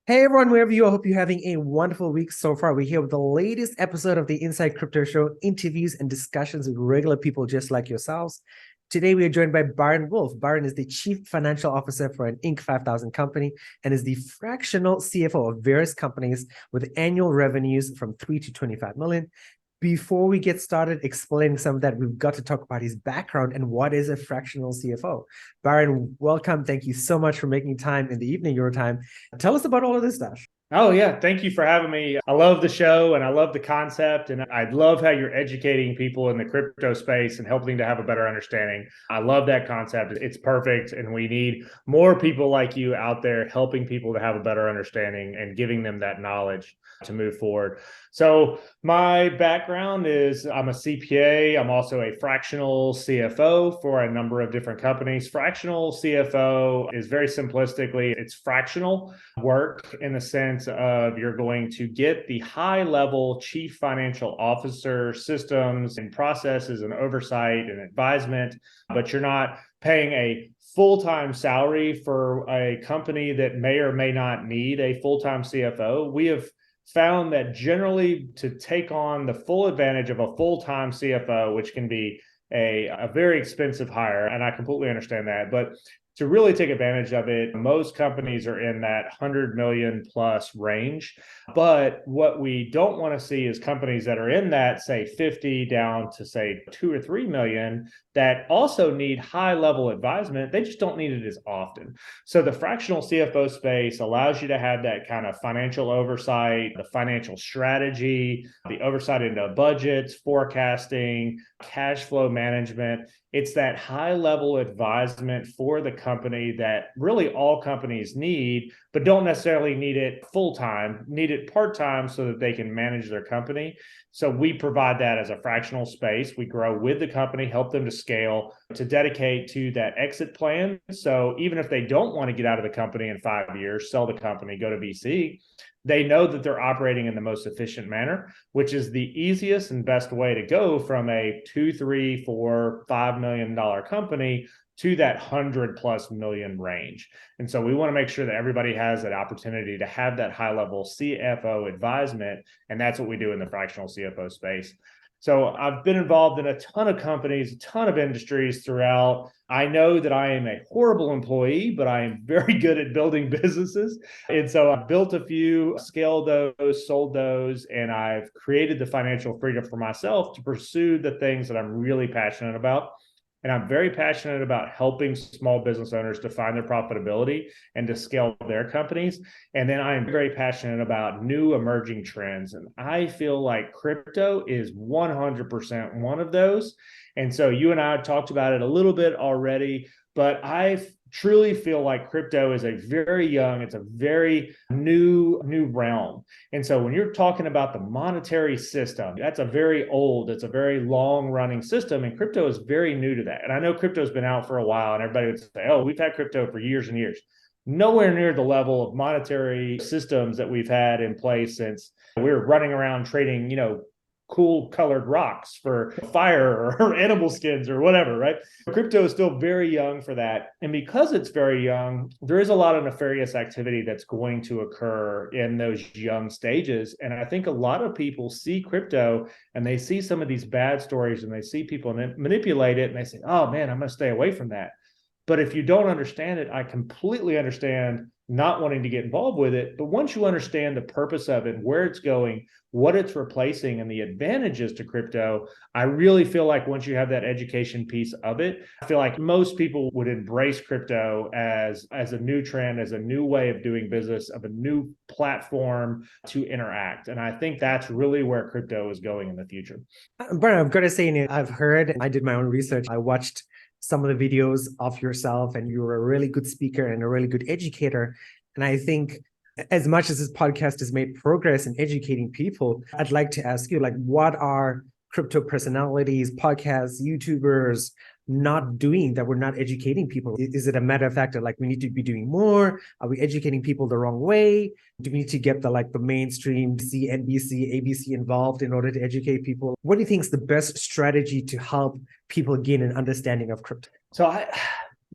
Hey everyone, wherever you are, I hope you're having a wonderful week so far. We're here with the latest episode of the Inside Crypto Show, interviews and discussions with regular people just like yourselves. Today, we are joined by Byron Wolfe. Byron is the Chief Financial Officer for an Inc. 5000 company and is the fractional CFO of various companies with annual revenues from 3 to 25 million. Before we get started explaining some of that, we've got to talk about his background and what is a fractional CFO. Byron, welcome. Thank you so much for making time in the evening, your time. Tell us about all of this stuff. Oh, yeah. Thank you for having me. I love the show and I love the concept. And I love how you're educating people in the crypto space and helping to have a better understanding. I love that concept. It's perfect. And we need more people like you out there helping people to have a better understanding and giving them that knowledge to move forward. So my background is I'm a CPA. I'm also a fractional CFO for a number of different companies. Fractional CFO is very simplistically, it's fractional work in the sense of you're going to get the high level chief financial officer systems and processes and oversight and advisement, but you're not paying a full-time salary for a company that may or may not need a full-time CFO. We have found that generally to take on the full advantage of a full-time CFO, which can be a very expensive hire, and I completely understand that, but to really take advantage of it, most companies are in that 100 million plus range. But what we don't want to see is companies that are in that, say, 50 down to, say, 2 or 3 million that also need high level advisement. They just don't need it as often. So the fractional CFO space allows you to have that kind of financial oversight, the financial strategy, the oversight into budgets, forecasting, cash flow management. It's that high level advisement for the company that really all companies need, but don't necessarily need it full time, need it part time so that they can manage their company. So we provide that as a fractional space. We grow with the company, help them to scale, to dedicate to that exit plan. So even if they don't want to get out of the company in 5 years, sell the company, go to VC, they know that they're operating in the most efficient manner, which is the easiest and best way to go from a 2, 3, 4, $5 million company to that 100+ million range. And so we want to make sure that everybody has that opportunity to have that high level CFO advisement. And that's what we do in the fractional CFO space. So I've been involved in a ton of companies, a ton of industries throughout. I know that I am a horrible employee, but I am very good at building businesses. And so I've built a few, scaled those, sold those, and I've created the financial freedom for myself to pursue the things that I'm really passionate about. And I'm very passionate about helping small business owners to find their profitability and to scale their companies. And then I'm very passionate about new emerging trends. And I feel like crypto is 100% one of those. And so you and I talked about it a little bit already, but I truly feel like crypto is it's a very new realm. And so when you're talking about the monetary system, it's a very long running system, and crypto is very new to that. And I know crypto's been out for a while, and everybody would say, oh, we've had crypto for years and years. Nowhere near the level of monetary systems that we've had in place since we were running around trading, cool colored rocks for fire or animal skins or whatever, right? Crypto is still very young for that. And because it's very young, there is a lot of nefarious activity that's going to occur in those young stages. And I think a lot of people see crypto and they see some of these bad stories and they see people manipulate it and they say, oh man, I'm going to stay away from that. But if you don't understand it, I completely understand not wanting to get involved with it. But once you understand the purpose of it, where it's going, what it's replacing, and the advantages to crypto, I really feel like once you have that education piece of it, I feel like most people would embrace crypto as a new trend, as a new way of doing business, of a new platform to interact. And I think that's really where crypto is going in the future. Brian, I've got to say, I've heard, I did my own research. I watched some of the videos of yourself, and you're a really good speaker and a really good educator. And I think as much as this podcast has made progress in educating people, I'd like to ask you, like, what are crypto personalities, podcasts, YouTubers not doing that we're not educating people? Is it a matter of fact that like we need to be doing more? Are we educating people the wrong way? Do we need to get the mainstream CNBC, ABC involved in order to educate people? What do you think is the best strategy to help people gain an understanding of crypto? So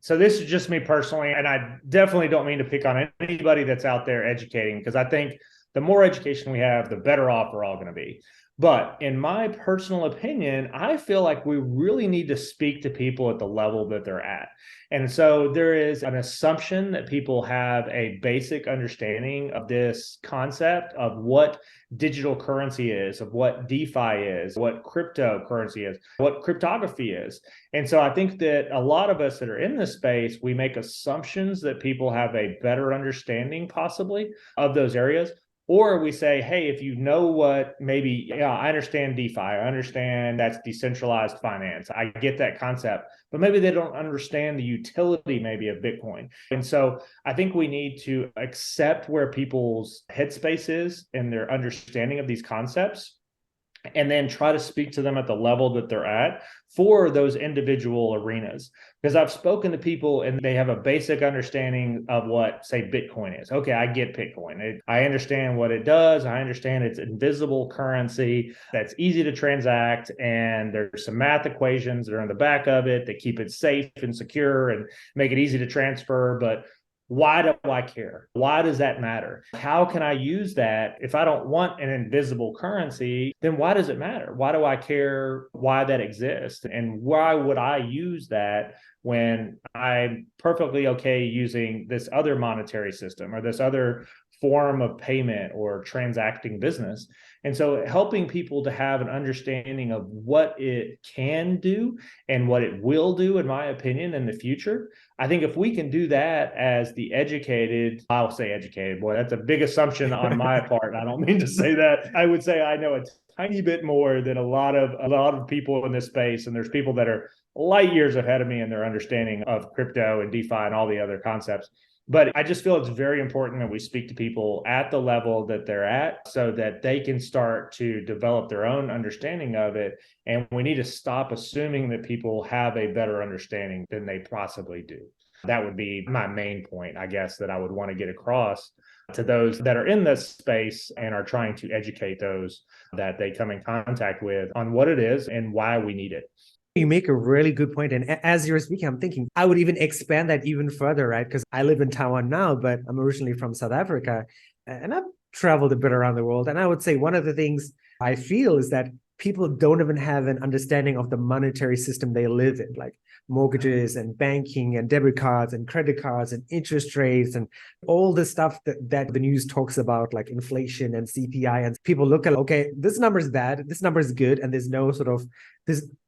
So this is just me personally, and I definitely don't mean to pick on anybody that's out there educating, because I think the more education we have, the better off we're all going to be. But in my personal opinion, I feel like we really need to speak to people at the level that they're at. And so there is an assumption that people have a basic understanding of this concept of what digital currency is, of what DeFi is, what cryptocurrency is, what cryptography is. And so I think that a lot of us that are in this space, we make assumptions that people have a better understanding possibly of those areas. Or we say, hey, if you know what, maybe, yeah, I understand DeFi, I understand that's decentralized finance, I get that concept, but maybe they don't understand the utility maybe of Bitcoin. And so I think we need to accept where people's headspace is and their understanding of these concepts, and then try to speak to them at the level that they're at for those individual arenas. Because I've spoken to people and they have a basic understanding of what, say, Bitcoin is. Okay, I get Bitcoin. I understand what it does. I understand it's invisible currency that's easy to transact. And there's some math equations that are on the back of it that keep it safe and secure and make it easy to transfer. But why do I care? Why does that matter? How can I use that? If I don't want an invisible currency, then why does it matter? Why do I care why that exists? And why would I use that when I'm perfectly okay using this other monetary system or this other form of payment or transacting business? And so helping people to have an understanding of what it can do and what it will do, in my opinion, in the future. I think if we can do that as the educated, I'll say educated, boy, that's a big assumption on my part. I don't mean to say that. I would say I know a tiny bit more than a lot of people in this space. And there's people that are light years ahead of me in their understanding of crypto and DeFi and all the other concepts. But I just feel it's very important that we speak to people at the level that they're at so that they can start to develop their own understanding of it. And we need to stop assuming that people have a better understanding than they possibly do. That would be my main point, I guess, that I would want to get across to those that are in this space and are trying to educate those that they come in contact with on what it is and why we need it. You make a really good point. And as you're speaking, I'm thinking I would even expand that even further, right? Because I live in Taiwan now, but I'm originally from South Africa and I've traveled a bit around the world. And I would say one of the things I feel is that people don't even have an understanding of the monetary system they live in, like mortgages and banking and debit cards and credit cards and interest rates and all the stuff that the news talks about, like inflation and CPI. And people look at, okay, this number is bad, this number is good, and there's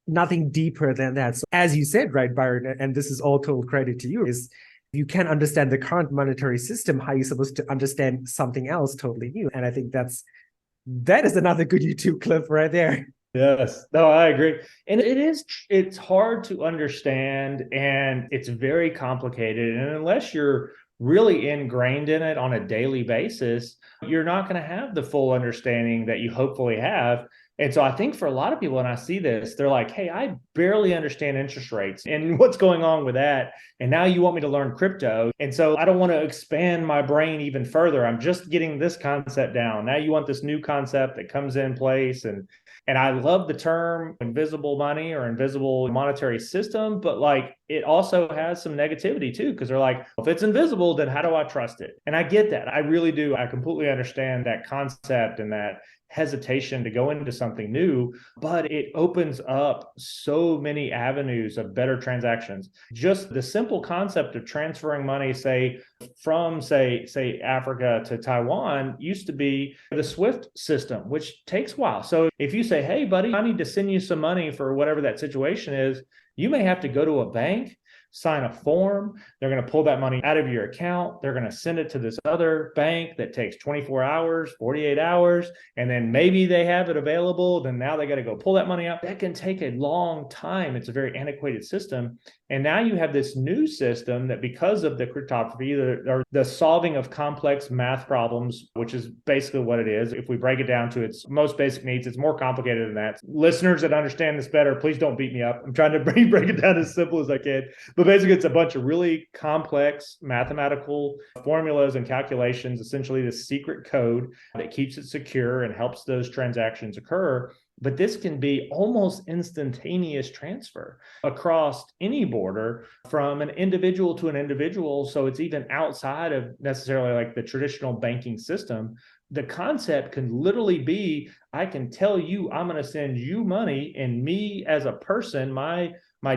nothing deeper than that. So as you said, right, Byron, and this is all total credit to you, is you can't understand the current monetary system, how are you supposed to understand something else totally new? And I think that is another good YouTube clip right there. Yes, no, I agree. And it's hard to understand and it's very complicated. And unless you're really ingrained in it on a daily basis, you're not going to have the full understanding that you hopefully have. And so I think for a lot of people, and I see this, they're like, hey, I barely understand interest rates and what's going on with that. And now you want me to learn crypto. And so I don't want to expand my brain even further. I'm just getting this concept down. Now you want this new concept that comes in place. And I love the term invisible money or invisible monetary system, but like it also has some negativity too, because they're like, if it's invisible, then how do I trust it? And I get that. I really do. I completely understand that concept and that hesitation to go into something new, but it opens up so many avenues of better transactions. Just the simple concept of transferring money, say, from say Africa to Taiwan used to be the SWIFT system, which takes a while. So if you say, hey, buddy, I need to send you some money for whatever that situation is, you may have to go to a bank, sign a form. They're going to pull that money out of your account. They're going to send it to this other bank that takes 24 hours, 48 hours. And then maybe they have it available. Then now they got to go pull that money out. That can take a long time. It's a very antiquated system. And now you have this new system that because of the cryptography or the solving of complex math problems, which is basically what it is. If we break it down to its most basic needs, it's more complicated than that. Listeners that understand this better, please don't beat me up. I'm trying to break it down as simple as I can. But basically, it's a bunch of really complex mathematical formulas and calculations, essentially the secret code that keeps it secure and helps those transactions occur. but this can be almost instantaneous transfer across any border from an individual to an individual. So it's even outside of necessarily like the traditional banking system. The concept can literally be, I can tell you, I'm going to send you money, and me as a person, my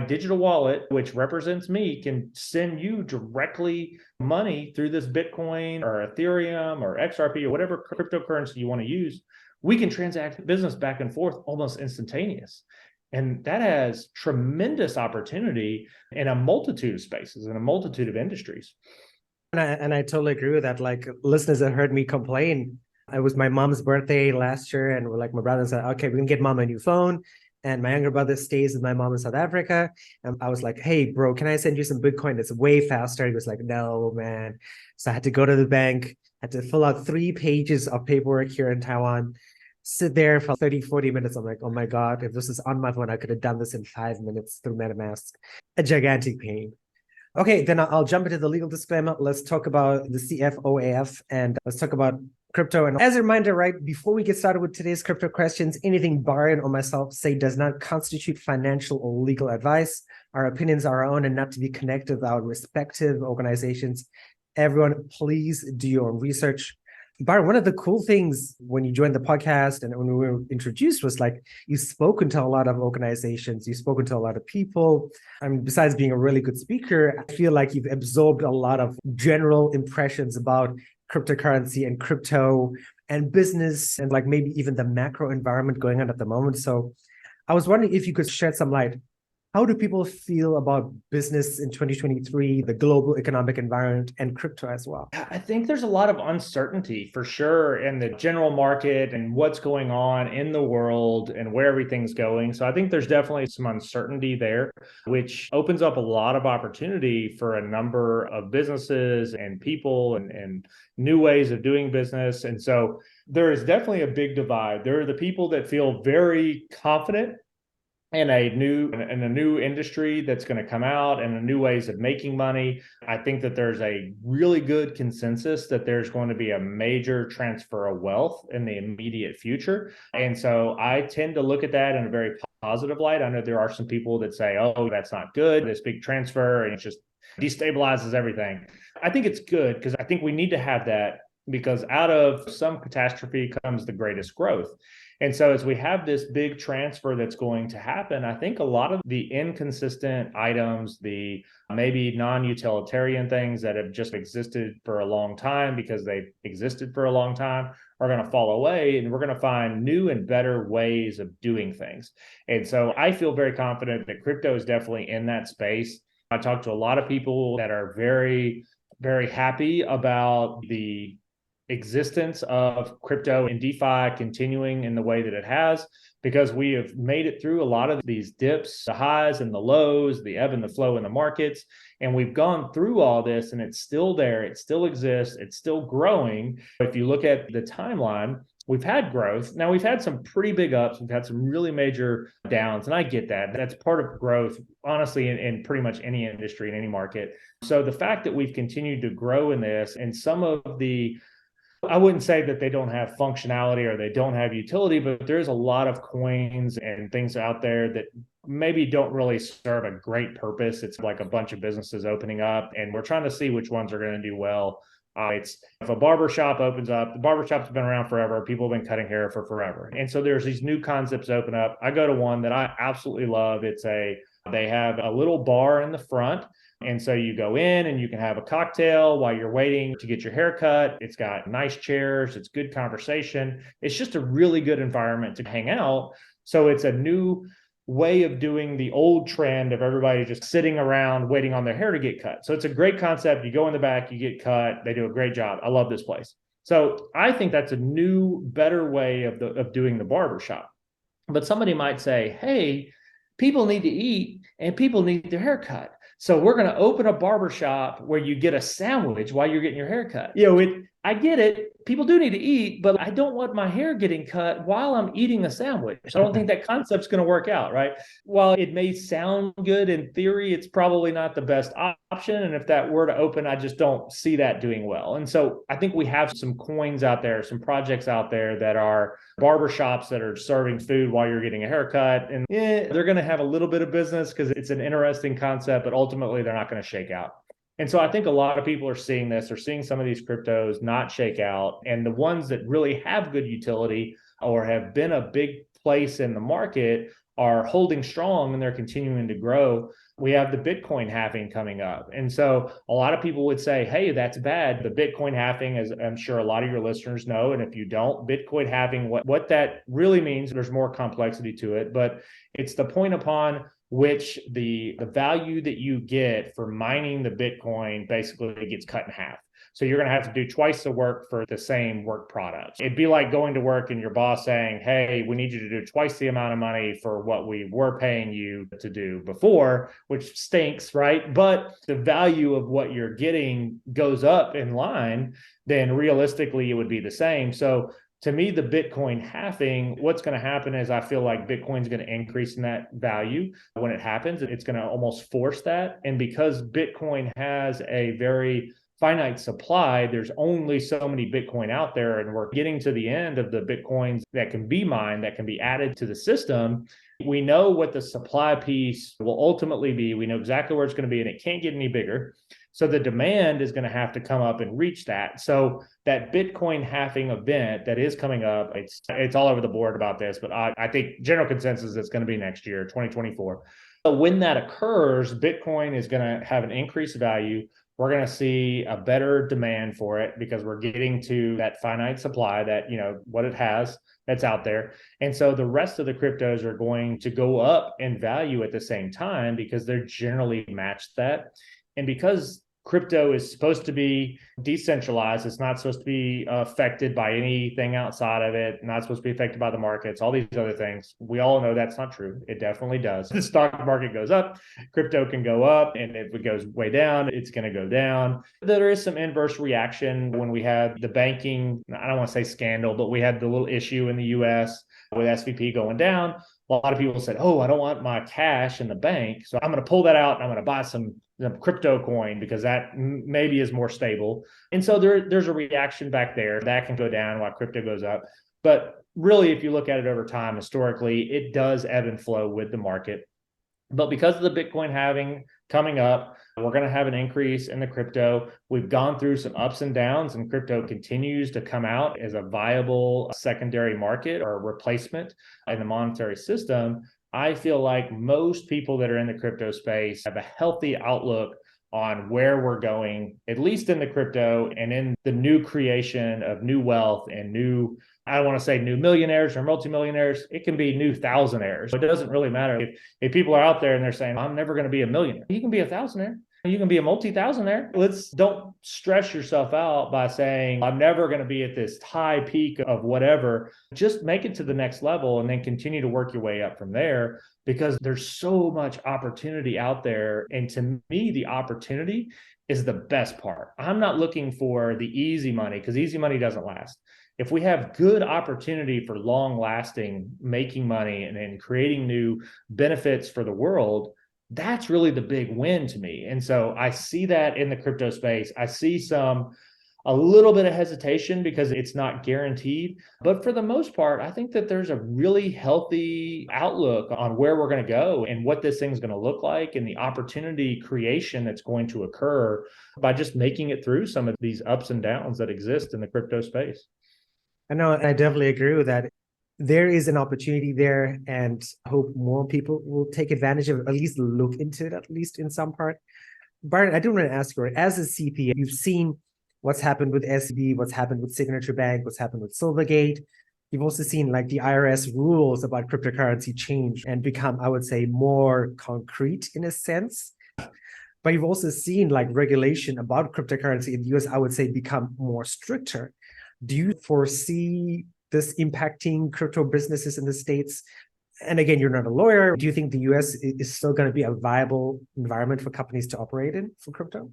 digital wallet, which represents me, can send you directly money through this Bitcoin or Ethereum or XRP or whatever cryptocurrency you want to use. We can transact business back and forth almost instantaneous. And that has tremendous opportunity in a multitude of spaces, in a multitude of industries. And I totally agree with that. Like, listeners that heard me complain, it was my mom's birthday last year, and we're like, my brother said, okay, we can get mom a new phone. And my younger brother stays with my mom in South Africa. And I was like, hey, bro, can I send you some Bitcoin? It's way faster. He was like, no, man. So I had to go to the bank, had to fill out 3 pages of paperwork here in Taiwan, sit there for 30, 40 minutes. I'm like, oh my God, if this is on my phone, I could have done this in 5 minutes through MetaMask. A gigantic pain. Okay, then I'll jump into the legal disclaimer. Let's talk about the CFOAF, and let's talk about crypto. And as a reminder, right, before we get started with today's crypto questions, anything Byron or myself say does not constitute financial or legal advice. Our opinions are our own and not to be connected with our respective organizations. Everyone, please do your own research. Byron, one of the cool things when you joined the podcast and when we were introduced was like, you've spoken to a lot of organizations, you've spoken to a lot of people. I mean, besides being a really good speaker, I feel like you've absorbed a lot of general impressions about cryptocurrency and crypto and business and like maybe even the macro environment going on at the moment. So I was wondering if you could shed some light. How do people feel about business in 2023, the global economic environment, and crypto as well? I think there's a lot of uncertainty for sure in the general market and what's going on in the world and where everything's going. So I think there's definitely some uncertainty there, which opens up a lot of opportunity for a number of businesses and people and new ways of doing business. And so there is definitely a big divide. There are the people that feel very confident in a new industry that's going to come out and new ways of making money. I think that there's a really good consensus that there's going to be a major transfer of wealth in the immediate future. And so I tend to look at that in a very positive light. I know there are some people that say, oh, that's not good, this big transfer, and it just destabilizes everything. I think it's good because I think we need to have that, because out of some catastrophe comes the greatest growth. And so as we have this big transfer that's going to happen, I think a lot of the inconsistent items, the maybe non-utilitarian things that have just existed for a long time because they've existed for a long time are going to fall away, and we're going to find new and better ways of doing things. And so I feel very confident that crypto is definitely in that space. I talk to a lot of people that are very, very happy about the existence of crypto and DeFi continuing in the way that it has, because we have made it through a lot of these dips, the highs and the lows, the ebb and the flow in the markets. And we've gone through all this, and it's still there. It still exists. It's still growing. If you look at the timeline, we've had growth. Now, we've had some pretty big ups. We've had some really major downs. And I get that. That's part of growth, honestly, in pretty much any industry, in any market. So the fact that we've continued to grow in this, and some of the, I wouldn't say that they don't have functionality or they don't have utility, but there's a lot of coins and things out there that maybe don't really serve a great purpose. It's like a bunch of businesses opening up, and we're trying to see which ones are going to do well. It's if a barbershop opens up, the barbershop's been around forever. People have been cutting hair for forever. And so there's these new concepts open up. I go to one that I absolutely love. They have a little bar in the front. And so you go in and you can have a cocktail while you're waiting to get your hair cut. It's got nice chairs. It's good conversation. It's just a really good environment to hang out. So it's a new way of doing the old trend of everybody just sitting around waiting on their hair to get cut. So it's a great concept. You go in the back, you get cut. They do a great job. I love this place. So I think that's a new, better way of doing the barbershop. But somebody might say, hey, people need to eat and people need their hair cut. So we're going to open a barbershop where you get a sandwich while you're getting your hair cut. I get it. People do need to eat, but I don't want my hair getting cut while I'm eating a sandwich. I don't think that concept's going to work out, right? While it may sound good in theory, it's probably not the best option. And if that were to open, I just don't see that doing well. And so I think we have some coins out there, some projects out there that are barbershops that are serving food while you're getting a haircut. And they're going to have a little bit of business because it's an interesting concept, but ultimately they're not going to shake out. And so I think a lot of people are seeing this, they're seeing some of these cryptos not shake out. And the ones that really have good utility or have been a big place in the market are holding strong and they're continuing to grow. We have the Bitcoin halving coming up. And so a lot of people would say, hey, that's bad. The Bitcoin halving, as I'm sure a lot of your listeners know, and if you don't, Bitcoin halving, what that really means, there's more complexity to it, but it's the point upon which the value that you get for mining the Bitcoin basically gets cut in half. So you're going to have to do twice the work for the same work product. It'd be like going to work and your boss saying, hey, we need you to do twice the amount of money for what we were paying you to do before, which stinks, right? But the value of what you're getting goes up in line, then realistically, it would be the same. So to me, the Bitcoin halving, what's going to happen is I feel like Bitcoin's going to increase in that value when it happens. It's going to almost force that. And because Bitcoin has a very finite supply, there's only so many Bitcoin out there. And we're getting to the end of the Bitcoins that can be mined, that can be added to the system. We know what the supply piece will ultimately be. We know exactly where it's going to be, and it can't get any bigger. So the demand is going to have to come up and reach that. So that Bitcoin halving event that is coming up, it's all over the board about this, but I think general consensus is going to be next year, 2024. So when that occurs, Bitcoin is going to have an increased value. We're going to see a better demand for it because we're getting to that finite supply that, what it has that's out there. And so the rest of the cryptos are going to go up in value at the same time because they're generally matched that. And because crypto is supposed to be decentralized, it's not supposed to be affected by anything outside of it, not supposed to be affected by the markets, all these other things. We all know that's not true. It definitely does. The stock market goes up, crypto can go up, and if it goes way down, it's going to go down. There is some inverse reaction when we had the banking, I don't want to say scandal, but we had the little issue in the US with SVP going down. A lot of people said, oh, I don't want my cash in the bank, so I'm going to pull that out and I'm going to buy some crypto coin because that maybe is more stable. And so there's a reaction back there that can go down while crypto goes up. But really, if you look at it over time, historically, it does ebb and flow with the market. But because of the Bitcoin halving coming up, we're going to have an increase in the crypto. We've gone through some ups and downs, and crypto continues to come out as a viable secondary market or replacement in the monetary system. I feel like most people that are in the crypto space have a healthy outlook on where we're going, at least in the crypto and in the new creation of new wealth and new, I don't want to say new millionaires or multimillionaires. It can be new thousandaires. It doesn't really matter. If people are out there and they're saying, I'm never going to be a millionaire, you can be a thousandaire. You can be a multi-thousandaire. Don't stress yourself out by saying, I'm never going to be at this high peak of whatever. Just make it to the next level and then continue to work your way up from there because there's so much opportunity out there. And to me, the opportunity is the best part. I'm not looking for the easy money because easy money doesn't last. If we have good opportunity for long lasting, making money and creating new benefits for the world, that's really the big win to me. And so I see that in the crypto space. I see a little bit of hesitation because it's not guaranteed. But for the most part, I think that there's a really healthy outlook on where we're going to go and what this thing's going to look like and the opportunity creation that's going to occur by just making it through some of these ups and downs that exist in the crypto space. I know, and I definitely agree with that. There is an opportunity there, and I hope more people will take advantage of it, at least look into it, at least in some part. Byron, I do want to ask you, as a CPA, you've seen what's happened with SVB, what's happened with Signature Bank, what's happened with Silvergate. You've also seen like the IRS rules about cryptocurrency change and become, I would say, more concrete in a sense. But you've also seen like regulation about cryptocurrency in the US, I would say, become more stricter. Do you foresee this impacting crypto businesses in the States? And again, you're not a lawyer. Do you think the US is still going to be a viable environment for companies to operate in for crypto?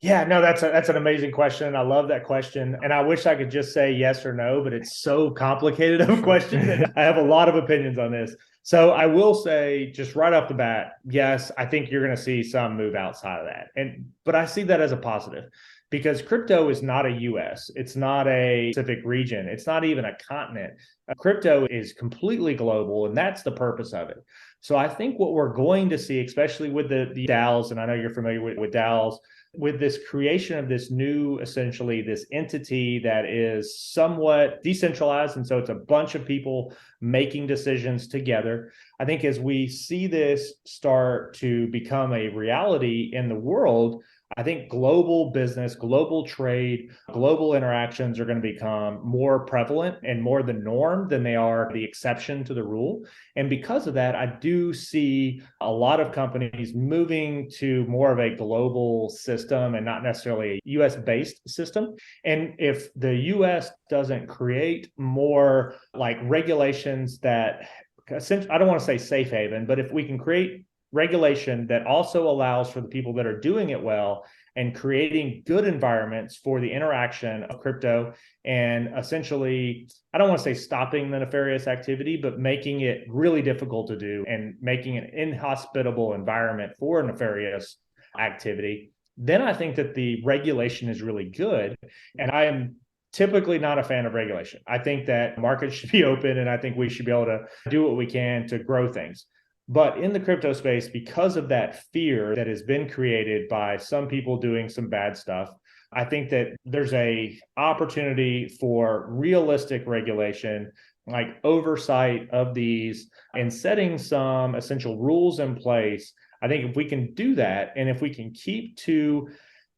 Yeah, no, that's an amazing question. I love that question. And I wish I could just say yes or no, but it's so complicated of a question that I have a lot of opinions on this. So I will say just right off the bat, yes, I think you're going to see some move outside of that. But I see that as a positive because crypto is not a US. It's not a specific region. It's not even a continent. Crypto is completely global, and that's the purpose of it. So I think what we're going to see, especially with the DAOs, and I know you're familiar with DAOs, with this creation of this new, essentially this entity that is somewhat decentralized. And so it's a bunch of people making decisions together. I think as we see this start to become a reality in the world, I think global business, global trade, global interactions are going to become more prevalent and more the norm than they are the exception to the rule. And because of that, I do see a lot of companies moving to more of a global system and not necessarily a US based system. And if the US doesn't create more like regulations that, I don't want to say safe haven, but if we can create regulation that also allows for the people that are doing it well and creating good environments for the interaction of crypto and essentially, I don't want to say stopping the nefarious activity, but making it really difficult to do and making an inhospitable environment for nefarious activity, then I think that the regulation is really good. And I am typically not a fan of regulation. I think that markets should be open, and I think we should be able to do what we can to grow things. But in the crypto space, because of that fear that has been created by some people doing some bad stuff, I think that there's a opportunity for realistic regulation, like oversight of these and setting some essential rules in place. I think if we can do that, and if we can keep to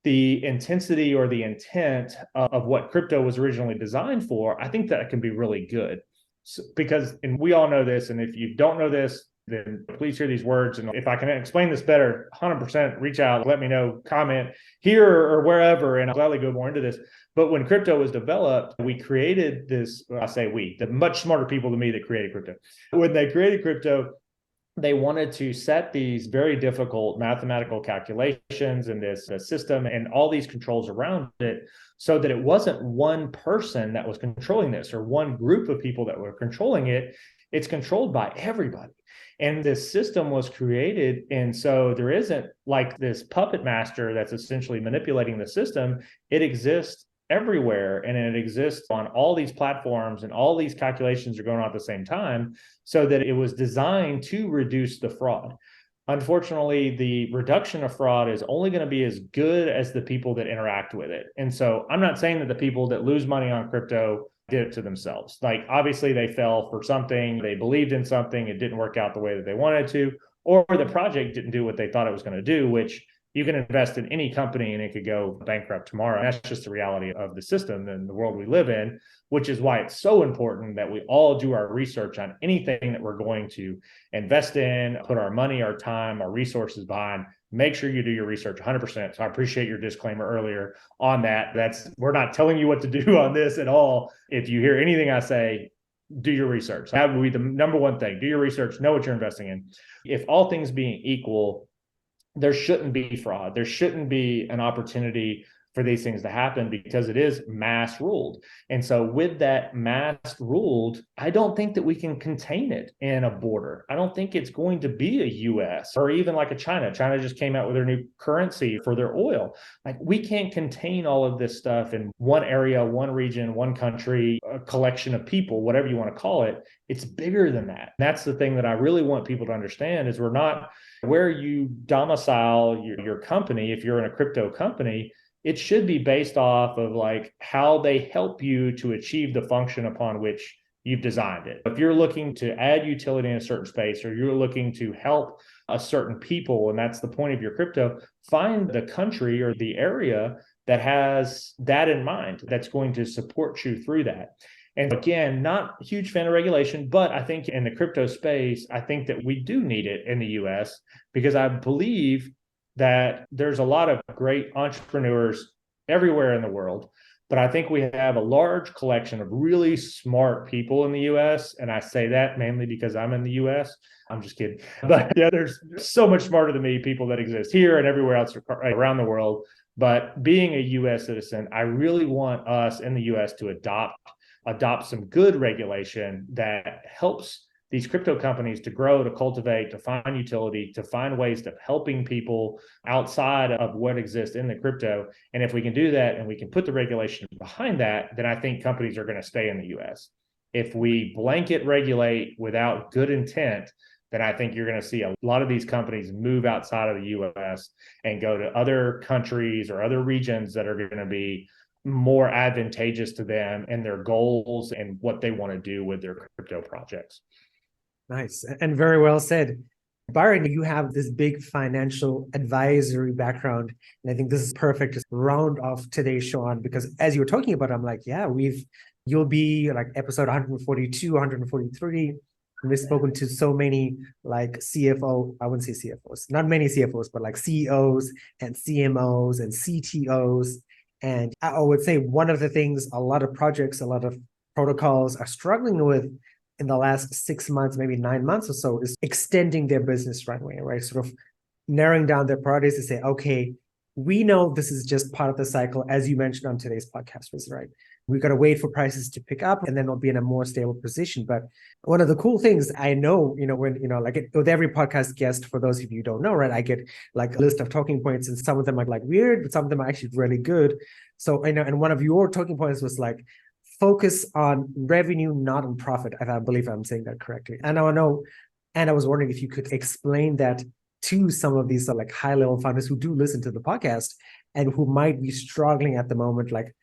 the intensity or the intent of what crypto was originally designed for, I think that can be really good. So, because, and we all know this, and if you don't know this, then please hear these words. And if I can explain this better, 100% reach out, let me know, comment here or wherever, and I'll gladly go more into this. But when crypto was developed, we created this, I say we, the much smarter people than me that created crypto. When they created crypto, they wanted to set these very difficult mathematical calculations and this system and all these controls around it so that it wasn't one person that was controlling this or one group of people that were controlling it. It's controlled by everybody. And this system was created. And so there isn't like this puppet master that's essentially manipulating the system. It exists everywhere, and it exists on all these platforms, and all these calculations are going on at the same time, so that it was designed to reduce the fraud. Unfortunately, the reduction of fraud is only going to be as good as the people that interact with it. And so I'm not saying that the people that lose money on crypto did it to themselves. Like, obviously they fell for something, they believed in something, it didn't work out the way that they wanted to, or the project didn't do what they thought it was going to do, which you can invest in any company and it could go bankrupt tomorrow. And that's just the reality of the system and the world we live in, which is why it's so important that we all do our research on anything that we're going to invest in, put our money, our time, our resources behind. Make sure you do your research 100%. So I appreciate your disclaimer earlier on that. We're not telling you what to do on this at all. If you hear anything I say, do your research. That would be the number one thing. Do your research, know what you're investing in. If all things being equal, there shouldn't be fraud. There shouldn't be an opportunity for these things to happen because it is mass ruled. And so with that mass ruled, I don't think that we can contain it in a border. I don't think it's going to be a US or even like a China. China just came out with their new currency for their oil. Like, we can't contain all of this stuff in one area, one region, one country, a collection of people, whatever you want to call it. It's bigger than that. And that's the thing that I really want people to understand is we're not where you domicile your company. If you're in a crypto company, it should be based off of like how they help you to achieve the function upon which you've designed it. If you're looking to add utility in a certain space, or you're looking to help a certain people, and that's the point of your crypto, find the country or the area that has that in mind, that's going to support you through that. And again, not a huge fan of regulation, but I think in the crypto space, I think that we do need it in the US because I believe that there's a lot of great entrepreneurs everywhere in the world, but I think we have a large collection of really smart people in the US. And I say that mainly because I'm in the US. I'm just kidding. But yeah, there's so much smarter than me people that exist here and everywhere else around the world. But being a US citizen, I really want us in the US to adopt some good regulation that helps these crypto companies to grow, to cultivate, to find utility, to find ways of helping people outside of what exists in the crypto. And if we can do that and we can put the regulation behind that, then I think companies are going to stay in the US. If we blanket regulate without good intent, then I think you're going to see a lot of these companies move outside of the US and go to other countries or other regions that are going to be more advantageous to them and their goals and what they want to do with their crypto projects. Nice. And very well said. Byron, you have this big financial advisory background. And I think this is perfect to round off today's show on, because as you were talking about, I'm like, yeah, you'll be like episode 142, 143. And we've spoken to so many like CFO, I wouldn't say CFOs, not many CFOs, but like CEOs and CMOs and CTOs. And I would say one of the things a lot of projects, a lot of protocols are struggling with in the last 6 months, maybe 9 months or so, is extending their business runway, right? Sort of narrowing down their priorities to say, okay, we know this is just part of the cycle, as you mentioned on today's podcast, right? We got to wait for prices to pick up and then we'll be in a more stable position. But one of the cool things I know, when, like with every podcast guest, for those of you who don't know, right, I get like a list of talking points, and some of them are like weird, but some of them are actually really good. So, and one of your talking points was like, focus on revenue, not on profit. I believe I'm saying that correctly. And I know, and I was wondering if you could explain that to some of these like high-level founders who do listen to the podcast and who might be struggling at the moment, like,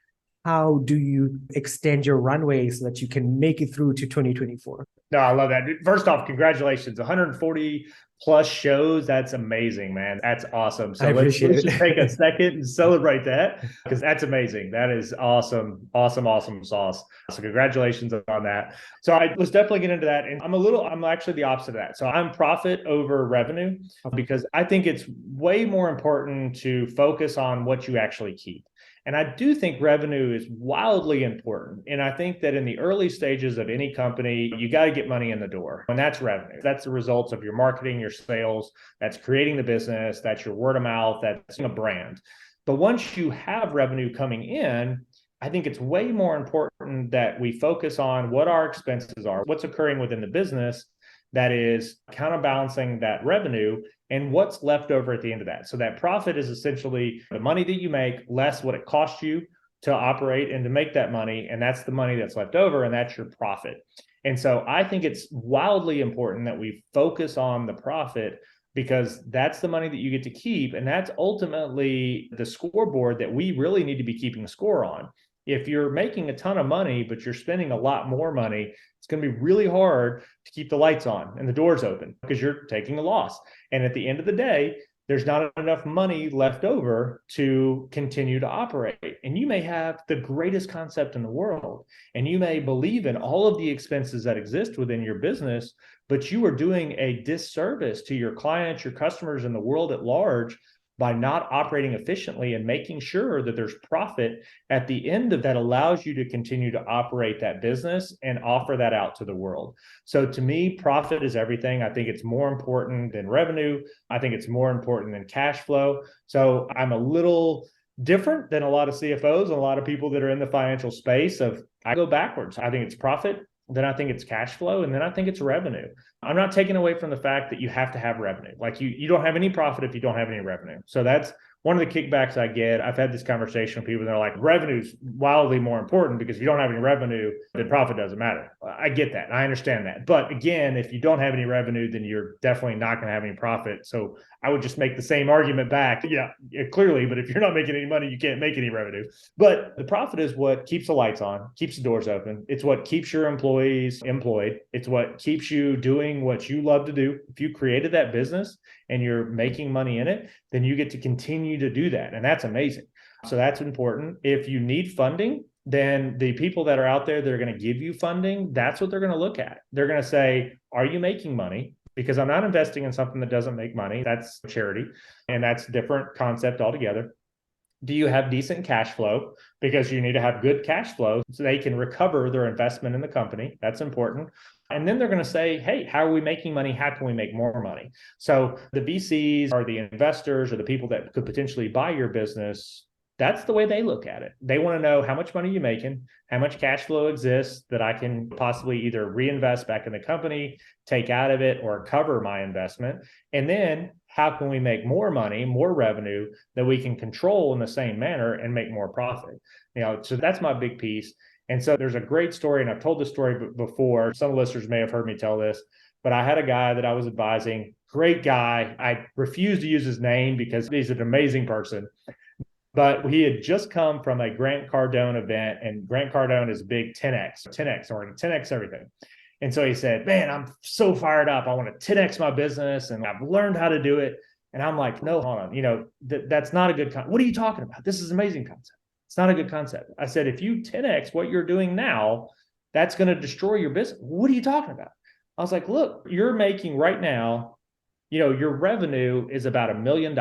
how do you extend your runway so that you can make it through to 2024? No, I love that. First off, congratulations. 140 plus shows. That's amazing, man. That's awesome. So let's just take a second and celebrate that, because that's amazing. That is awesome. Awesome sauce. So congratulations on that. So I was definitely getting into that. And I'm actually the opposite of that. So I'm profit over revenue, because I think it's way more important to focus on what you actually keep. And I do think revenue is wildly important. And I think that in the early stages of any company, you got to get money in the door. And that's revenue. That's the results of your marketing, your sales, that's creating the business, that's your word of mouth, that's a brand. But once you have revenue coming in, I think it's way more important that we focus on what our expenses are, what's occurring within the business that is counterbalancing that revenue, and what's left over at the end of that. So that profit is essentially the money that you make less what it costs you to operate and to make that money. And that's the money that's left over, and that's your profit. And so I think it's wildly important that we focus on the profit, because that's the money that you get to keep. And that's ultimately the scoreboard that we really need to be keeping score on. If you're making a ton of money, but you're spending a lot more money, it's going to be really hard to keep the lights on and the doors open, because you're taking a loss. And at the end of the day, there's not enough money left over to continue to operate. And you may have the greatest concept in the world, and you may believe in all of the expenses that exist within your business, but you are doing a disservice to your clients, your customers, and the world at large by not operating efficiently and making sure that there's profit at the end of that allows you to continue to operate that business and offer that out to the world. So to me, profit is everything. I think it's more important than revenue. I think it's more important than cash flow. So I'm a little different than a lot of CFOs and a lot of people that are in the financial space of, I go backwards. I think it's profit, then I think it's cash flow, and then I think it's revenue. I'm not taking away from the fact that you have to have revenue. Like you don't have any profit if you don't have any revenue. So that's one of the kickbacks I get. I've had this conversation with people, and they're like, revenue's wildly more important, because if you don't have any revenue, then profit doesn't matter. I get that. I understand that. But again, if you don't have any revenue, then you're definitely not going to have any profit. So I would just make the same argument back. Yeah, clearly, but if you're not making any money, you can't make any revenue. But the profit is what keeps the lights on, keeps the doors open. It's what keeps your employees employed. It's what keeps you doing what you love to do. If you created that business and you're making money in it, then you get to continue to do that. And that's amazing. So that's important. If you need funding, then the people that are out there that are going to give you funding, that's what they're going to look at. They're going to say, are you making money? Because I'm not investing in something that doesn't make money. That's charity. And that's a different concept altogether. Do you have decent cash flow? Because you need to have good cash flow so they can recover their investment in the company. That's important. And then they're going to say, hey, how are we making money? How can we make more money? So the VCs or the investors or the people that could potentially buy your business, that's the way they look at it. They want to know how much money you're making, how much cash flow exists that I can possibly either reinvest back in the company, take out of it, or cover my investment. And then how can we make more money, more revenue that we can control in the same manner and make more profit? So that's my big piece. And so there's a great story, and I've told this story before. Some listeners may have heard me tell this, but I had a guy that I was advising, great guy. I refuse to use his name because he's an amazing person. But he had just come from a Grant Cardone event, and Grant Cardone is a big 10X everything. And so he said, man, I'm so fired up. I want to 10X my business, and I've learned how to do it. And I'm like, no, hold on. That's not a good concept. What are you talking about? This is an amazing concept. It's not a good concept. I said, if you 10X what you're doing now, that's going to destroy your business. What are you talking about? I was like, look, you're making right now, your revenue is about $1 million,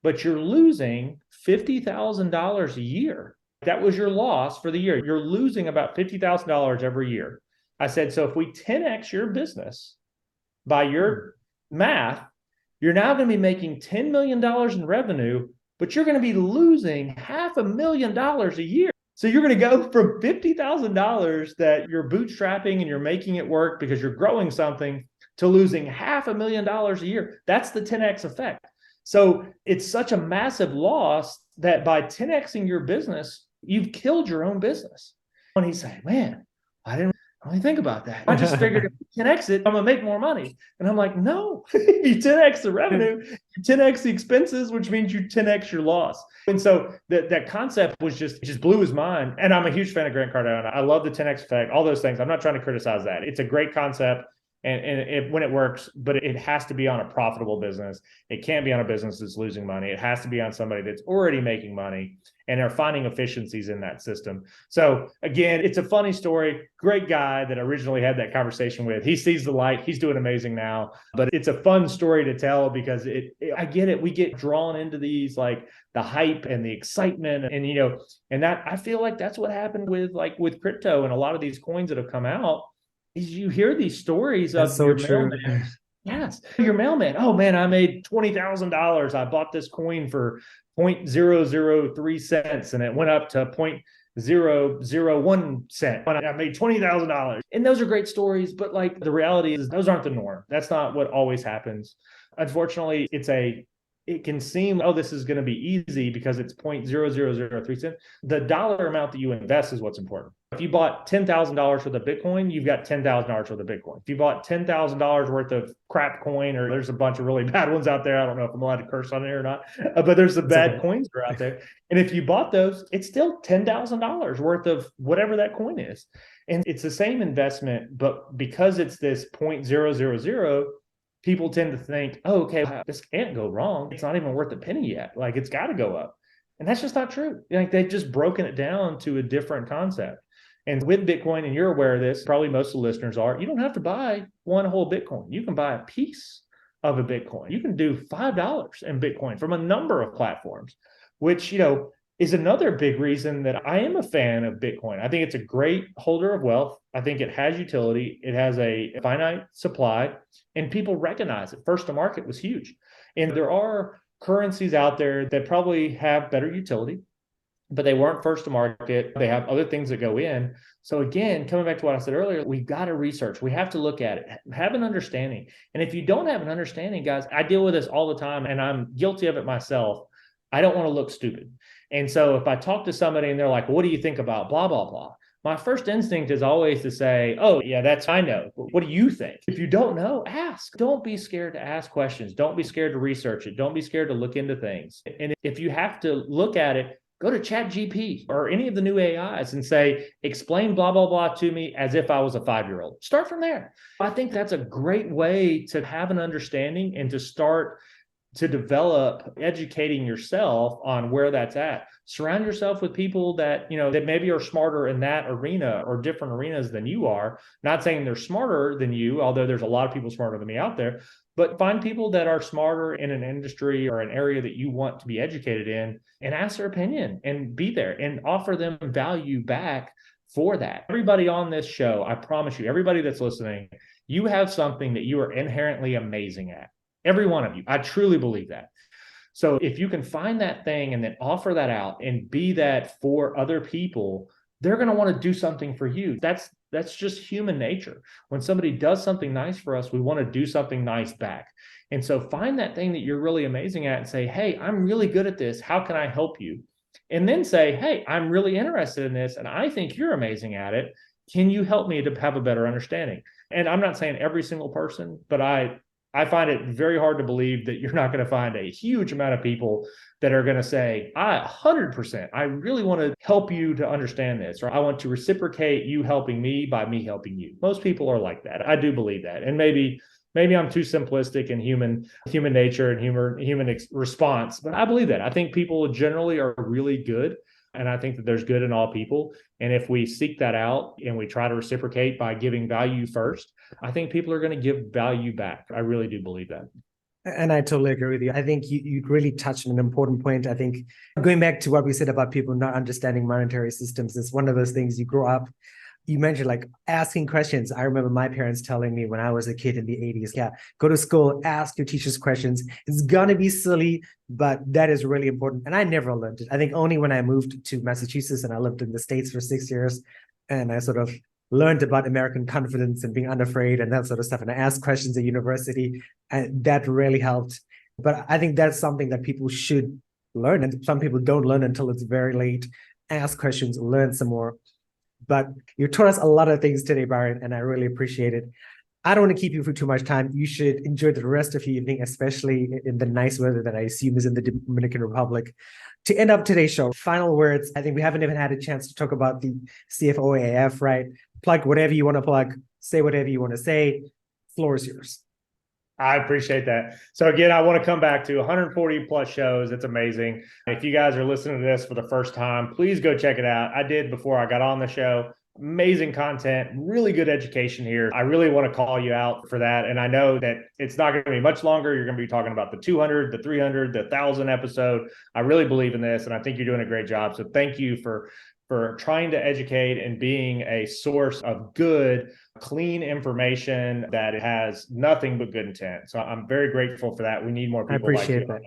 but you're losing $50,000 a year. That was your loss for the year. You're losing about $50,000 every year. I said, so if we 10X your business by your math, you're now going to be making $10 million in revenue, but you're going to be losing $500,000 a year. So you're going to go from $50,000 that you're bootstrapping and you're making it work because you're growing something to losing $500,000 a year. That's the 10X effect. So it's such a massive loss that by 10Xing your business, you've killed your own business. And he's saying, man, I didn't really think about that. I just figured if you 10X it, I'm going to make more money. And I'm like, no, you 10X the revenue, you 10X the expenses, which means you 10X your loss. And so that concept was just blew his mind. And I'm a huge fan of Grant Cardone. I love the 10X effect, all those things. I'm not trying to criticize that. It's a great concept. And when it works, but it has to be on a profitable business. It can't be on a business that's losing money. It has to be on somebody that's already making money and are finding efficiencies in that system. So again, it's a funny story. Great guy that I originally had that conversation with. He sees the light. He's doing amazing now. But it's a fun story to tell because I get it. We get drawn into these, like the hype and the excitement, and that I feel like that's what happened with crypto and a lot of these coins that have come out. Is you hear these stories of your mailman. Yes, your mailman. Oh man, I made $20,000. I bought this coin for 0.003 cents, and it went up to 0.001 cent. I made $20,000. And those are great stories, but like the reality is those aren't the norm. That's not what always happens. Unfortunately, it can seem, oh, this is going to be easy because it's 0.0003 cents. The dollar amount that you invest is what's important. If you bought $10,000 worth of Bitcoin, you've got $10,000 worth of Bitcoin. If you bought $10,000 worth of crap coin, or there's a bunch of really bad ones out there. I don't know if I'm allowed to curse on it or not, but there's some bad coins that are out there. And if you bought those, it's still $10,000 worth of whatever that coin is. And it's the same investment, but because it's this 0.000, people tend to think, oh, okay, this can't go wrong. It's not even worth a penny yet. Like, it's got to go up. And that's just not true. Like, they've just broken it down to a different concept. And with Bitcoin, and you're aware of this, probably most of the listeners are, you don't have to buy one whole Bitcoin. You can buy a piece of a Bitcoin. You can do $5 in Bitcoin from a number of platforms, which, is another big reason that I am a fan of Bitcoin. I think it's a great holder of wealth. I think it has utility. It has a finite supply, and people recognize it. First to market was huge. And there are currencies out there that probably have better utility, but they weren't first to market. They have other things that go in. So again, coming back to what I said earlier, we've got to research. We have to look at it, have an understanding. And if you don't have an understanding, guys, I deal with this all the time, and I'm guilty of it myself. I don't want to look stupid. And so if I talk to somebody and they're like, what do you think about blah, blah, blah? My first instinct is always to say, oh, yeah, I know. But what do you think? If you don't know, ask. Don't be scared to ask questions. Don't be scared to research it. Don't be scared to look into things. And if you have to look at it, go to ChatGPT or any of the new AIs and say, explain blah, blah, blah to me as if I was a 5-year-old. Start from there. I think that's a great way to have an understanding and to start to develop educating yourself on where that's at. Surround yourself with people that, that maybe are smarter in that arena or different arenas than you are. Not saying they're smarter than you, although there's a lot of people smarter than me out there, But find people that are smarter in an industry or an area that you want to be educated in and ask their opinion and be there and offer them value back for that. Everybody on this show, I promise you, everybody that's listening, you have something that you are inherently amazing at. Every one of you. I truly believe that. So if you can find that thing and then offer that out and be that for other people, they're going to want to do something for you. That's just human nature. When somebody does something nice for us, we want to do something nice back. And so find that thing that you're really amazing at and say, hey, I'm really good at this. How can I help you? And then say, hey, I'm really interested in this and I think you're amazing at it. Can you help me to have a better understanding? And I'm not saying every single person, but I find it very hard to believe that you're not going to find a huge amount of people that are going to say, 100%, I really want to help you to understand this, or I want to reciprocate you helping me by me helping you. Most people are like that. I do believe that. And maybe I'm too simplistic in human nature and human response, but I believe that. I think people generally are really good. And I think that there's good in all people. And if we seek that out and we try to reciprocate by giving value first, I think people are going to give value back. I really do believe that. And I totally agree with you. I think you really touched on an important point. I think going back to what we said about people not understanding monetary systems is one of those things you grow up. You mentioned like asking questions. I remember my parents telling me when I was a kid in the 80s, yeah, go to school, ask your teachers questions. It's going to be silly, but that is really important. And I never learned it. I think only when I moved to Massachusetts and I lived in the States for 6 years and I sort of learned about American confidence and being unafraid and that sort of stuff. And I asked questions at university and that really helped. But I think that's something that people should learn. And some people don't learn until it's very late. Ask questions, learn some more. But you taught us a lot of things today, Byron, and I really appreciate it. I don't want to keep you for too much time. You should enjoy the rest of your evening, especially in the nice weather that I assume is in the Dominican Republic. To end up today's show, final words. I think we haven't even had a chance to talk about the CFO AF, right? Plug whatever you want to plug, say whatever you want to say. Floor is yours. I appreciate that. So again, I want to come back to 140 plus shows. It's amazing. If you guys are listening to this for the first time, please go check it out. I did before I got on the show. Amazing content, really good education here. I really want to call you out for that. And I know that it's not going to be much longer. You're going to be talking about the 200, the 300, the 1,000 episode. I really believe in this, and I think you're doing a great job. So thank you for trying to educate and being a source of good, clean information that has nothing but good intent. So I'm very grateful for that. We need more people like you. That.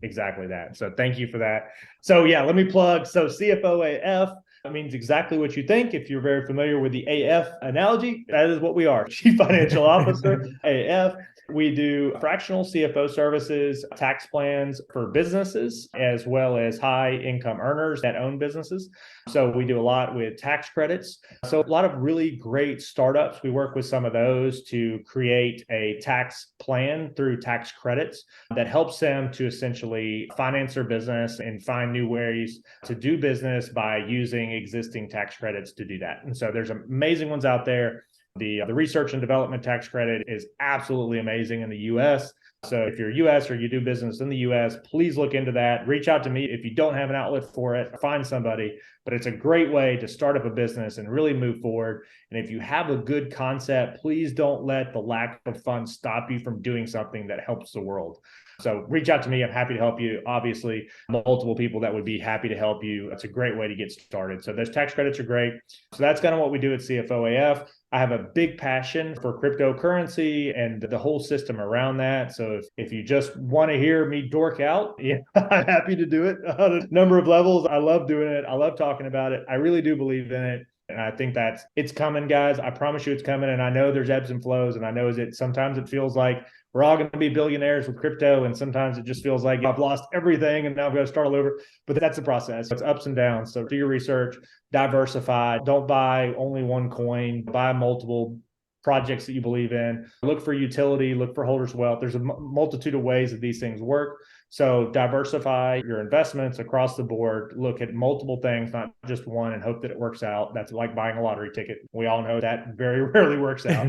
Exactly that. So thank you for that. So yeah, let me plug. So CFO AF means exactly what you think. If you're very familiar with the AF analogy, that is what we are. Chief Financial Officer, AF. We do fractional CFO services, tax plans for businesses, as well as high income earners that own businesses. So we do a lot with tax credits. So a lot of really great startups. We work with some of those to create a tax plan through tax credits that helps them to essentially finance their business and find new ways to do business by using existing tax credits to do that. And so there's amazing ones out there. The research and development tax credit is absolutely amazing in the U.S. So if you're U.S. or you do business in the U.S., please look into that. Reach out to me if you don't have an outlet for it. Find somebody. But it's a great way to start up a business and really move forward. And if you have a good concept, please don't let the lack of funds stop you from doing something that helps the world. So reach out to me. I'm happy to help you. Obviously, multiple people that would be happy to help you. It's a great way to get started. So those tax credits are great. So that's kind of what we do at CFO AF. I have a big passion for cryptocurrency and the whole system around that. So if you just want to hear me dork out, yeah, I'm happy to do it on a number of levels. I love doing it. I love talking about it. I really do believe in it. And I think it's coming, guys. I promise you it's coming. And I know there's ebbs and flows. And I know that sometimes it feels like we're all going to be billionaires with crypto. And sometimes it just feels like I've lost everything and now I've got to start all over. But that's the process. It's ups and downs. So do your research, diversify. Don't buy only one coin. Buy multiple projects that you believe in. Look for utility. Look for holders' wealth. There's a multitude of ways that these things work. So diversify your investments across the board. Look at multiple things, not just one, and hope that it works out. That's like buying a lottery ticket. We all know that very rarely works out.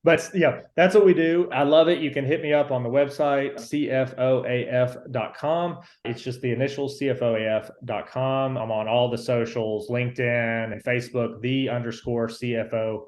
But that's what we do. I love it. You can hit me up on the website, cfoaf.com. It's just the initials, cfoaf.com. I'm on all the socials, LinkedIn and Facebook, _CFOAF.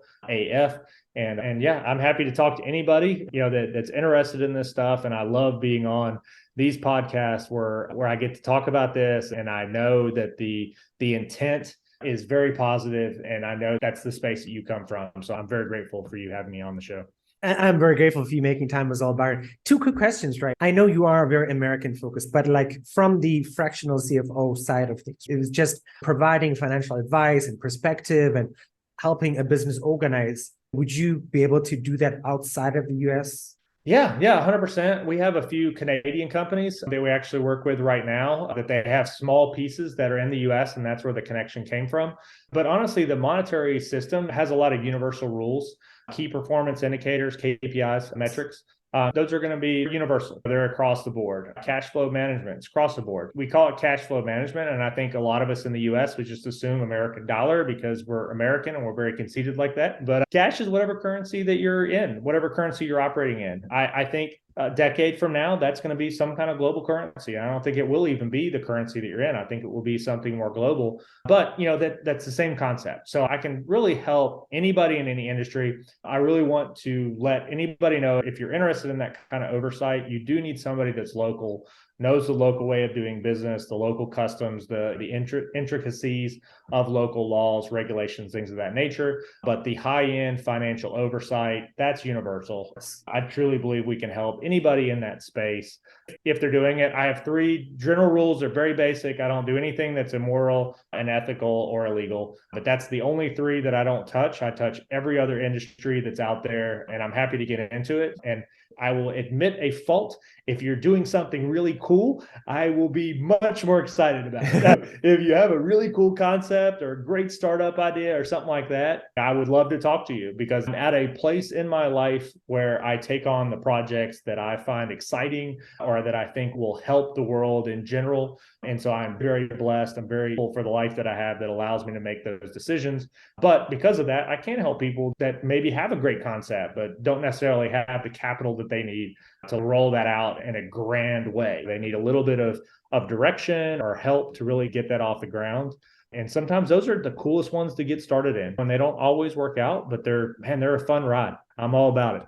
And yeah, I'm happy to talk to anybody, that's interested in this stuff. And I love being on these podcasts where I get to talk about this. And I know that the intent is very positive, and I know that's the space that you come from. So I'm very grateful for you having me on the show. I'm very grateful for you making time as well, Byron. Two quick questions, right? I know you are very American focused, but like from the fractional CFO side of things, it was just providing financial advice and perspective and helping a business organize. Would you be able to do that outside of the US? Yeah, 100%. We have a few Canadian companies that we actually work with right now that they have small pieces that are in the US, and that's where the connection came from. But honestly, the monetary system has a lot of universal rules, key performance indicators, KPIs, metrics. Those are going to be universal. They're across the board. Cash flow management is across the board. We call it cash flow management. And I think a lot of us in the US, we just assume American dollar because we're American and we're very conceited like that. But cash is whatever currency that you're in, whatever currency you're operating in. I think a decade from now, that's going to be some kind of global currency. I don't think it will even be the currency that you're in. I think it will be something more global, but that's the same concept. So I can really help anybody in any industry. I really want to let anybody know, if you're interested in that kind of oversight, you do need somebody that's local, knows the local way of doing business, the local customs, the intricacies of local laws, regulations, things of that nature. But the high-end financial oversight, that's universal. I truly believe we can help anybody in that space if they're doing it. I have 3 general rules. They're very basic. I don't do anything that's immoral, unethical, or illegal, but that's the only 3 that I don't touch. I touch every other industry that's out there, and I'm happy to get into it. And I will admit a fault. If you're doing something really cool, I will be much more excited about it. If you have a really cool concept or a great startup idea or something like that, I would love to talk to you, because I'm at a place in my life where I take on the projects that I find exciting or that I think will help the world in general. And so I'm very blessed. I'm very grateful for the life that I have that allows me to make those decisions. But because of that, I can help people that maybe have a great concept, but don't necessarily have the capital that they need to roll that out in a grand way. They need a little bit of direction or help to really get that off the ground. And sometimes those are the coolest ones to get started in. And they don't always work out, but they're a fun ride. I'm all about it.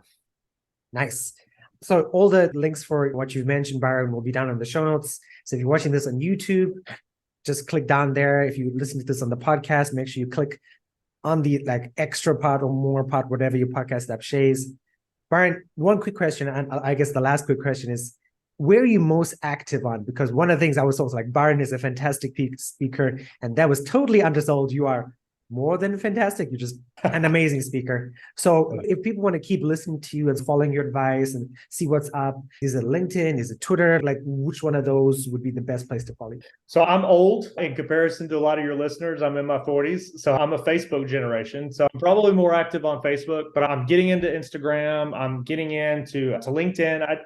Nice. So all the links for what you've mentioned, Byron, will be down in the show notes. So if you're watching this on YouTube, just click down there. If you listen to this on the podcast, make sure you click on the extra part or more part, whatever your podcast app shares. Byron, one quick question, and I guess the last quick question is, where are you most active on? Because one of the things I was also like, Byron is a fantastic speaker, and that was totally undersold. You are more than fantastic. You're just an amazing speaker. So if people want to keep listening to you and following your advice and see what's up, is it LinkedIn? Is it Twitter? Like, which one of those would be the best place to follow you? So I'm old in comparison to a lot of your listeners. I'm in my 40s. So I'm a Facebook generation. So I'm probably more active on Facebook, but I'm getting into Instagram. I'm getting into LinkedIn.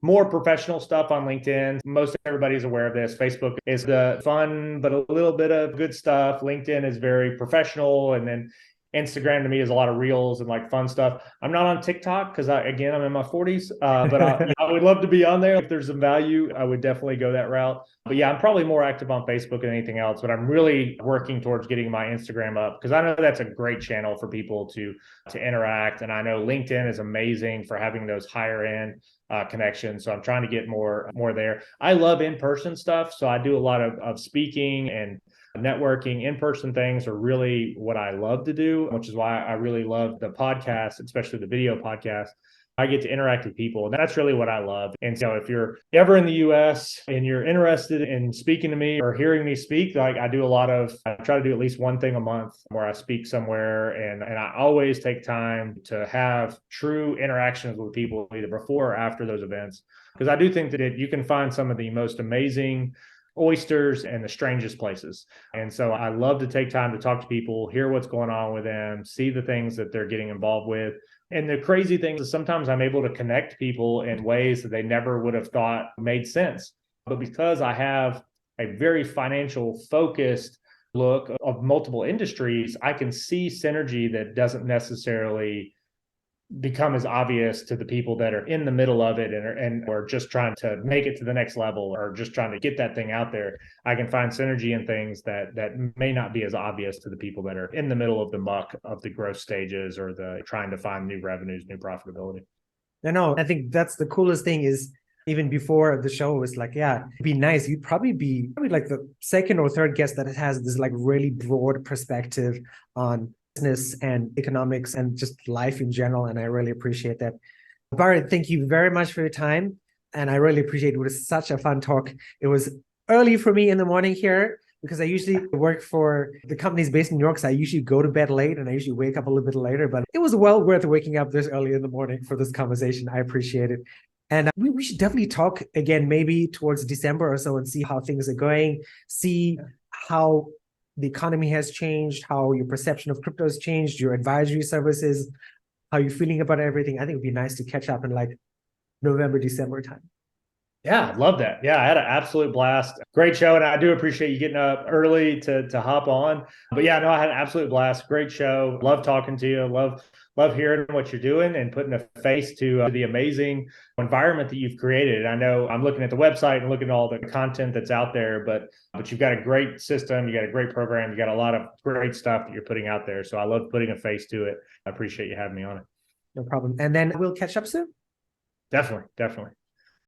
More professional stuff on LinkedIn. Most everybody's aware of this. Facebook is the fun, but a little bit of good stuff. LinkedIn is very professional. And then Instagram to me is a lot of reels and like fun stuff. I'm not on TikTok because I'm in my 40s, but I would love to be on there. If there's some value, I would definitely go that route. But yeah, I'm probably more active on Facebook than anything else, but I'm really working towards getting my Instagram up because I know that's a great channel for people to interact. And I know LinkedIn is amazing for having those higher end connections. So I'm trying to get more there. I love in-person stuff. So I do a lot of speaking and networking. In-person things are really what I love to do, which is why I really love the podcast, especially the video podcast. I get to interact with people, and that's really what I love. And so if you're ever in the US and you're interested in speaking to me or hearing me speak, I try to do at least one thing a month where I speak somewhere. And I always take time to have true interactions with people either before or after those events. Because I do think that you can find some of the most amazing oysters in the strangest places. And so I love to take time to talk to people, hear what's going on with them, see the things that they're getting involved with. And the crazy thing is sometimes I'm able to connect people in ways that they never would have thought made sense. But because I have a very financial focused look of multiple industries, I can see synergy that doesn't necessarily become as obvious to the people that are in the middle of it and or just trying to make it to the next level or just trying to get that thing out there. I can find synergy in things that may not be as obvious to the people that are in the middle of the muck of the growth stages or the trying to find new revenues, new profitability. I think that's the coolest thing is even before the show was like, yeah, it'd be nice. You'd probably be like the second or third guest that has this like really broad perspective on business and economics and just life in general. And I really appreciate that. Byron, thank you very much for your time. And I really appreciate it. It was such a fun talk. It was early for me in the morning here because I usually work for the companies based in New York. So I usually go to bed late and I usually wake up a little bit later, but it was well worth waking up this early in the morning for this conversation. I appreciate it. And we should definitely talk again, maybe towards December or so and see how things are going, see how the economy has changed, how your perception of crypto has changed, your advisory services, how you're feeling about everything. I think it'd be nice to catch up in like November, December time. Yeah, I love that. Yeah, I had an absolute blast. Great show. And I do appreciate you getting up early to hop on. But yeah, no, I had an absolute blast. Great show. Love talking to you. Love hearing what you're doing and putting a face to the amazing environment that you've created. I know I'm looking at the website and looking at all the content that's out there, but you've got a great system. You got a great program. You got a lot of great stuff that you're putting out there. So I love putting a face to it. I appreciate you having me on it. No problem. And then we'll catch up soon. Definitely.